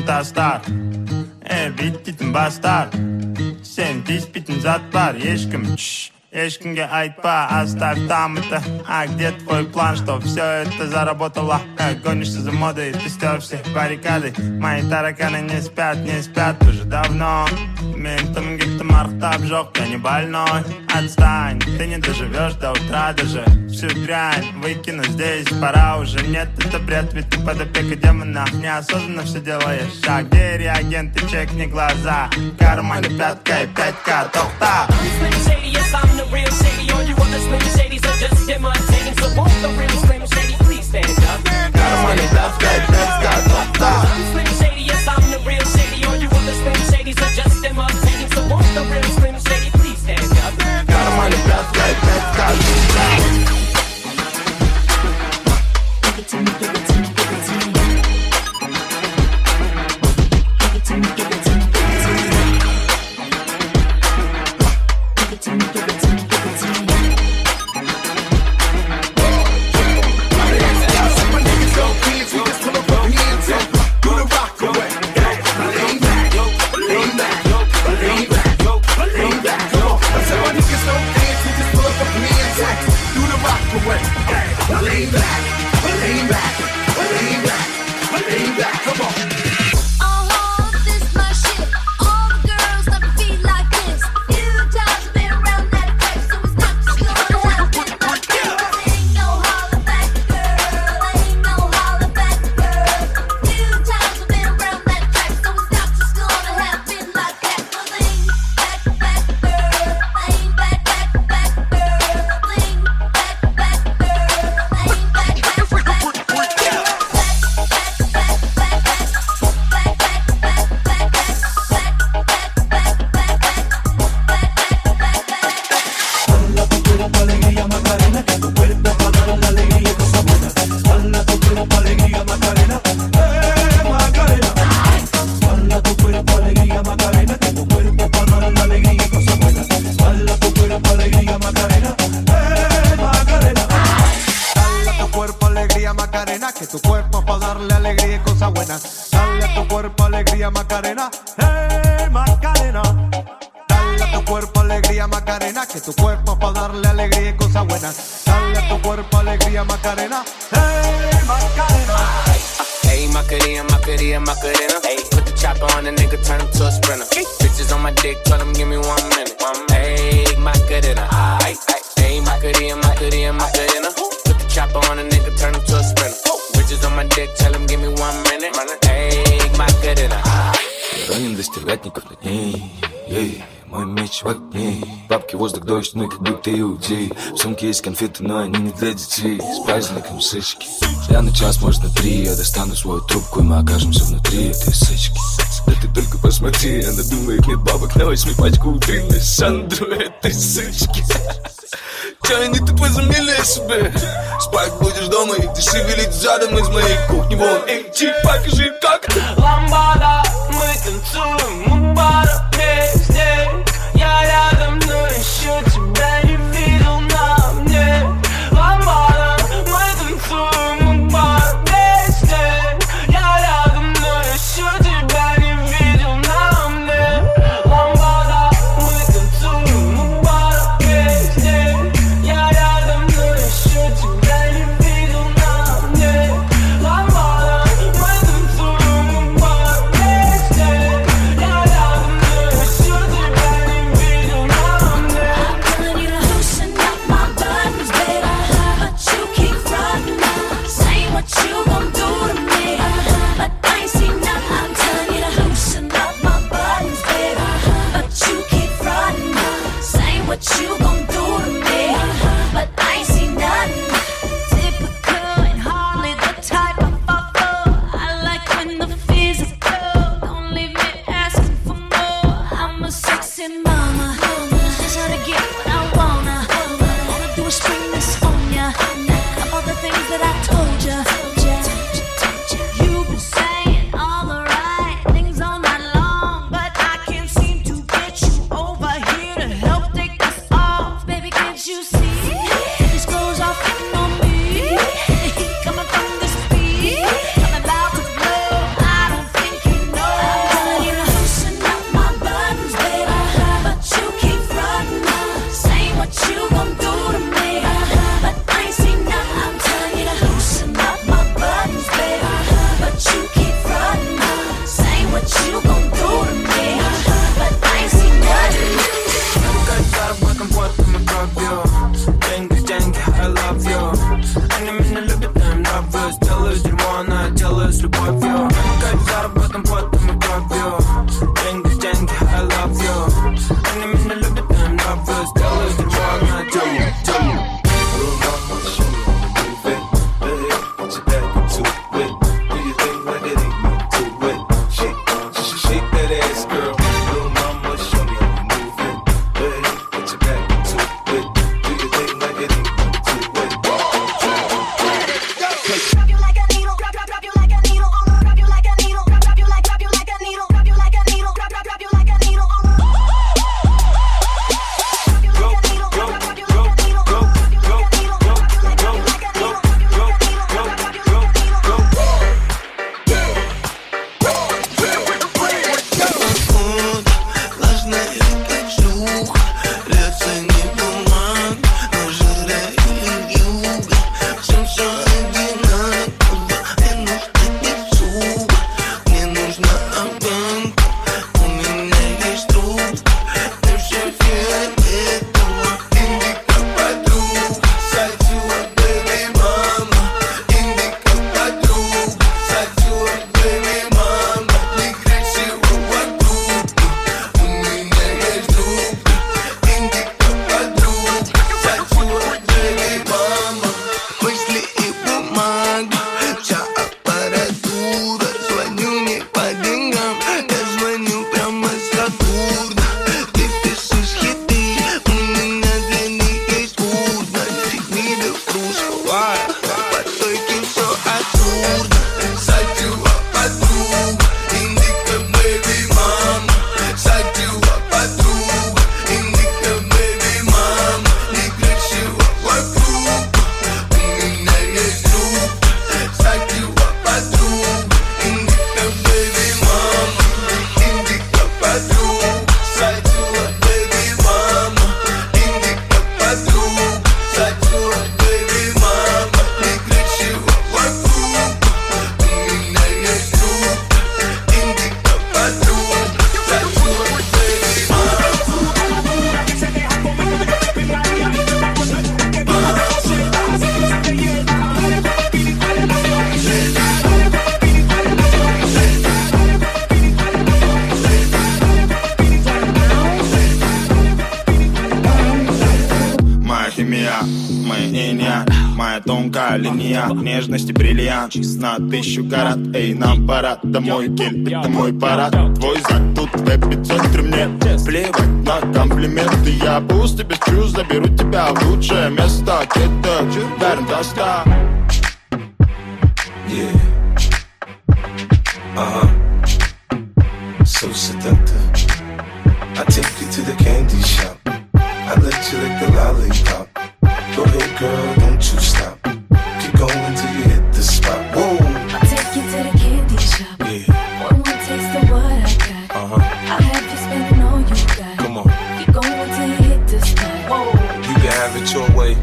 tastar bittiten bastar. Sen диспитин зат бар, ешкімге айтпа, оставь там это. А где твой план, что все это заработало? Гонишься за модой, ты стер все баррикады. Мои тараканы не спят уже давно. Ментом гиптом архтаб жёг, я не больной. Отстань, ты не доживешь до утра даже. Всю дрянь выкину здесь, пора уже. Нет, это бред, ведь ты под опекой демона. Неосознанно все делаешь шаг. Где реагенты, чекни глаза. В кармане пятка и 5К, топ-та. I'm the real shady. All you other slim shadies are just imitating. So won't the real slim shady please stand up? I'm slim shady, yes I'm the real shady. All you other slim shadies are just imitating. So won't the real slim shady please stand up? Que tu cuerpo pa' darle alegría y cosas buenas. Dale a tu cuerpo alegría Macarena, Macarena. Dale a tu cuerpo alegría Macarena, que tu cuerpo pa' darle alegría y cosas buenas. Dale a tu cuerpo alegría Macarena, Macarena. Hey, Macarena, Macarena, Macarena. Hey, put the chopper on the nigga, turn him to a sprinter. Bitches on my dick, tell him give me 1 minute. Hey, Macarena. Hey, Macarena, Macarena, Macarena. Put the chopper on the nigga, turn him to a sprinter. Bitches on my dick, tell him give me 1 minute. Hey, Macarena. Ранен до стервятников на дней. Мой меч в огне. Бабки, воздух, дождь, мы как будто иудеи. В сумке есть конфеты, но они не для детей. С праздником сычки. Я на час, может на 3. Я достану свою трубку, и мы окажемся внутри этой сычки. Да ты только посмотри, она думает, нет бабок на 8 пачку утренней Сандру этой сычки. Чё они тут возомнили о себе? Спать будешь дома, и ты шевелить задом из моей кухни. Вон, эй, чип, покажи, как это. Ламбада, мы танцуем у бара вместе. Я рядом, но еще тебя не видел на мне. Ламбада, мы танцуем у бара вместе. Я рядом, но еще тебя не видел на мне. Ламбада, мы танцуем у бара вместе. Я рядом, но еще тебя не видел на мне. Ламбада, мы танцуем у бара вместе. Я По стойке все отурно. Садила подруга, индика, бэби, мама. Садила подруга, индика, бэби, мама. Не кричала вокруг, у меня есть друг. Садила подруга, индика, бэби, мама. Индика, подруга, садила, бэби, мама. Индика, подруга, садила, бэби, мама. Не кричала вокруг, у меня есть друг. Индика, подруга, садила, бэби, мама. Моя химия, моя иния, моя тонкая линия, нежности бриллиант на 1000 карат. Эй, нам пора домой, кель, это мой парад. Твой зад тут в эпицентре, мне плевать на комплименты. Я пусть без чувств заберу тебя в лучшее место. Это Берн Доста. Yeah. So seductive. I take you to the candy shop. I let you lick the lollipop. Go ahead, girl, don't you stop. Keep going till you hit the spot. Whoa. I'll take you to the candy shop. Yeah. One more taste of what I got. I'll have you spending all you got. Come on. Keep going till you hit the spot. Whoa. You can have it your way.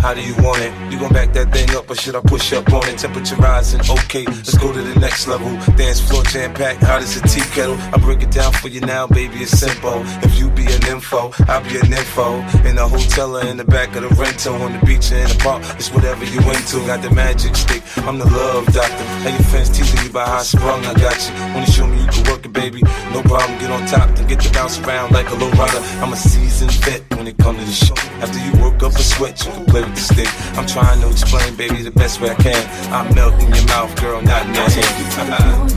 How do you want it? You gon' back that thing up or should I push up on it? Temperature rising, okay, let's go to the next level. Dance floor jam-packed, hot as a tea kettle. I break it down for you now, baby, it's simple. If you be an info, I'll be an info. In a hotel or in the back of the rental, on the beach or in the park, it's whatever you into. Got the magic stick, I'm the love doctor. How your fans teasing you about how I sprung, I got you. Wanna show me you can work it, baby? No problem, get on top, then get to bounce around like a low rider. I'm a seasoned vet when it comes to the show. After you work up a sweat, you can play with the stick. I'm trying to explain, baby, the best way I can. I'm melting your mouth, girl, not in your hand.